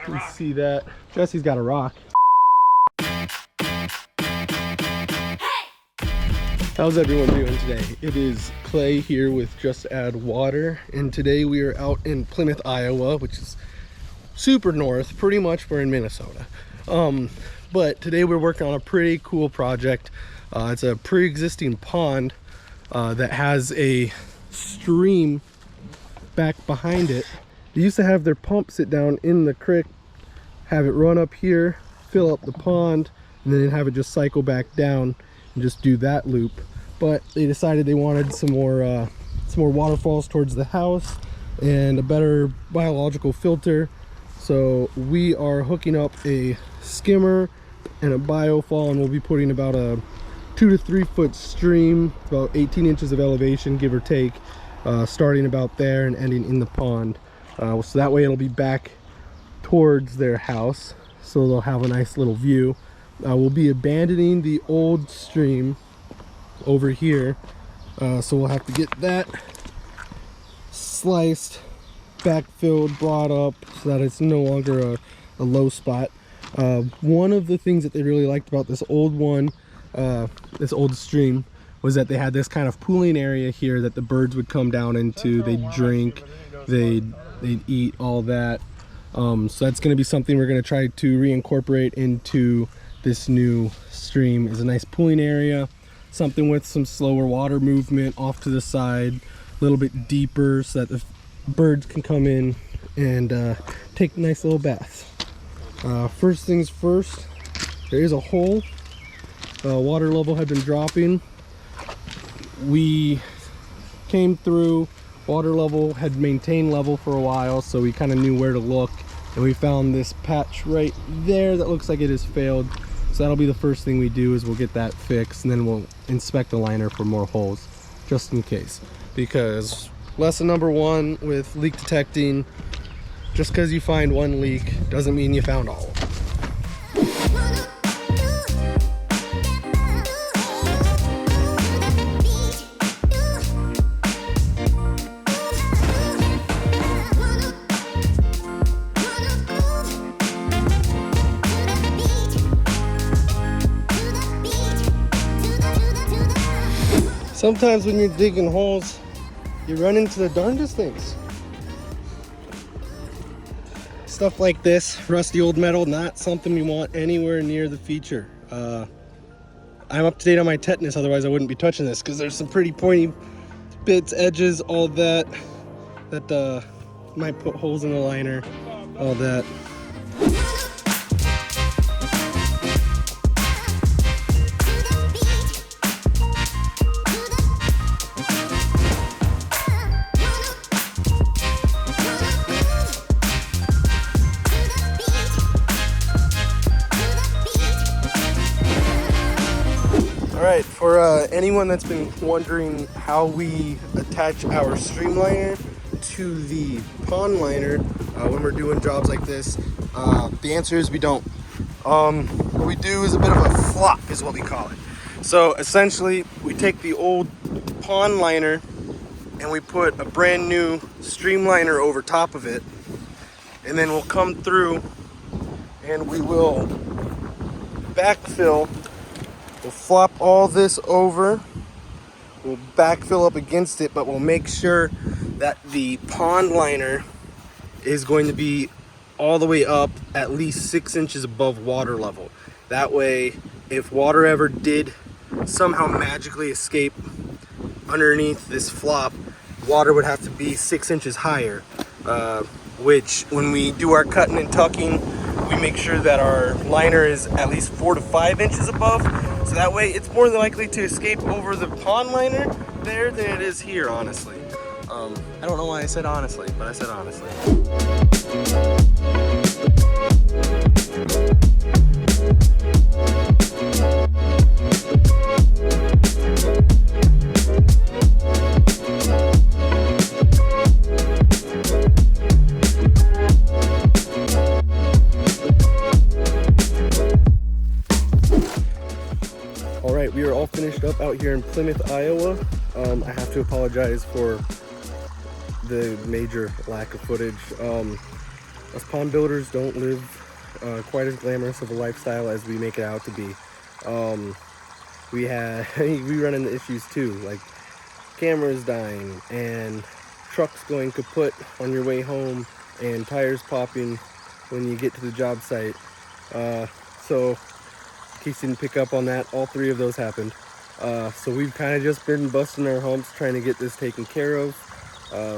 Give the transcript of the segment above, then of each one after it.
You see that? Jesse's got a rock. How's everyone doing today? It is Clay here with Just Add Water, and today we are out in Plymouth, Iowa, which is super north. Pretty much we're in Minnesota. But today we're working on a pretty cool project. It's a pre-existing pond that has a stream back behind it. They used to have their pump sit down in the creek, have it run up here, fill up the pond, and then have it just cycle back down and just do that loop. But they decided they wanted some more waterfalls towards the house and a better biological filter. So we are hooking up a skimmer and a biofall, and we'll be putting about a 2 to 3 foot stream, about 18 inches of elevation, give or take, starting about there and ending in the pond. So that way it'll be back towards their house, so they'll have a nice little view. We'll be abandoning the old stream over here, so we'll have to get that sliced, backfilled, brought up so that it's no longer a low spot. One of the things that they really liked about this old one, this old stream, was that they had this kind of pooling area here that the birds would come down into. They'd drink, they'd eat, all that. So that's going to be something we're going to try to reincorporate into this new stream. Is a nice pooling area, something with some slower water movement off to the side, a little bit deeper, so that the birds can come in and take nice little baths. First things first, there is a hole. Water level had been dropping. We came through, water level had maintained level for a while, so we kind of knew where to look, and we found this patch right there that looks like it has failed. So that'll be the first thing we do, is we'll get that fixed, and then we'll inspect the liner for more holes, just in case. Because lesson number one with leak detecting, just because you find one leak doesn't mean you found all of them. Sometimes when you're digging holes, you run into the darndest things. Stuff like this, rusty old metal, not something we want anywhere near the feature. I'm up to date on my tetanus, otherwise I wouldn't be touching this, because there's some pretty pointy bits, edges, all that might put holes in the liner, all that. Alright, for anyone that's been wondering how we attach our streamliner to the pond liner when we're doing jobs like this, the answer is we don't. What we do is a bit of a flop, is what we call it. So essentially, we take the old pond liner and we put a brand new streamliner over top of it, and then we'll come through and we will backfill. We'll flop all this over, we'll backfill up against it, but we'll make sure that the pond liner is going to be all the way up at least 6 inches above water level. That way, if water ever did somehow magically escape underneath this flop, water would have to be 6 inches higher, which when we do our cutting and tucking, we make sure that our liner is at least 4 to 5 inches above. So that way it's more than likely to escape over the pond liner there than it is here, honestly. I don't know why I said honestly, but I said honestly. Alright, we are all finished up out here in Plymouth, Iowa. I have to apologize for the major lack of footage. Us pond builders don't live quite as glamorous of a lifestyle as we make it out to be. We run into issues too, like cameras dying and trucks going kaput on your way home and tires popping when you get to the job site. So in case you didn't pick up on that, all three of those happened. So we've kind of just been busting our humps trying to get this taken care of.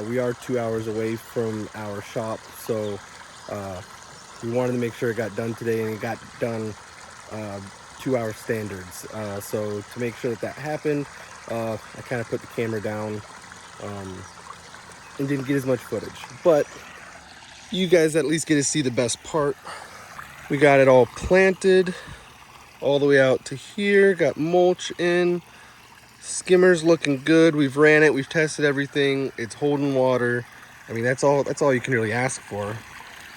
We are 2 hours away from our shop, so we wanted to make sure it got done today, and it got done 2-hour standards. So to make sure that that happened, I kind of put the camera down and didn't get as much footage. But you guys at least get to see the best part. We got it all planted all the way out to here, got mulch in, skimmer's looking good. We've ran it, we've tested everything, it's holding water. I mean, that's all you can really ask for.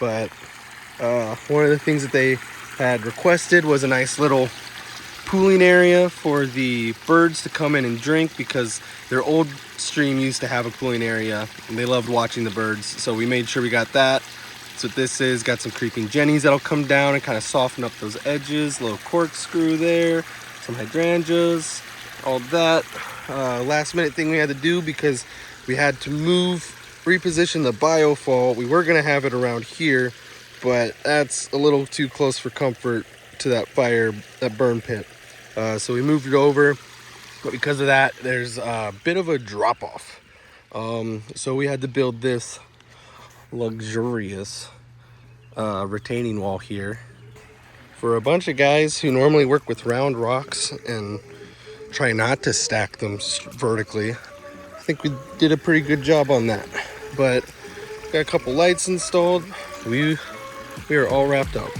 But one of the things that they had requested was a nice little pooling area for the birds to come in and drink, because their old stream used to have a pooling area and they loved watching the birds. So we made sure we got that. That's what this is. Got some creeping jennies that'll come down and kind of soften up those edges. Little corkscrew there, some hydrangeas, all that. Last minute thing we had to do because we had to reposition the biofall. We were gonna have it around here, but that's a little too close for comfort to that burn pit. So we moved it over, but because of that, there's a bit of a drop off. So we had to build this luxurious retaining wall here for a bunch of guys who normally work with round rocks and try not to stack them vertically. I think we did a pretty good job on that. But got a couple lights installed. We are all wrapped up.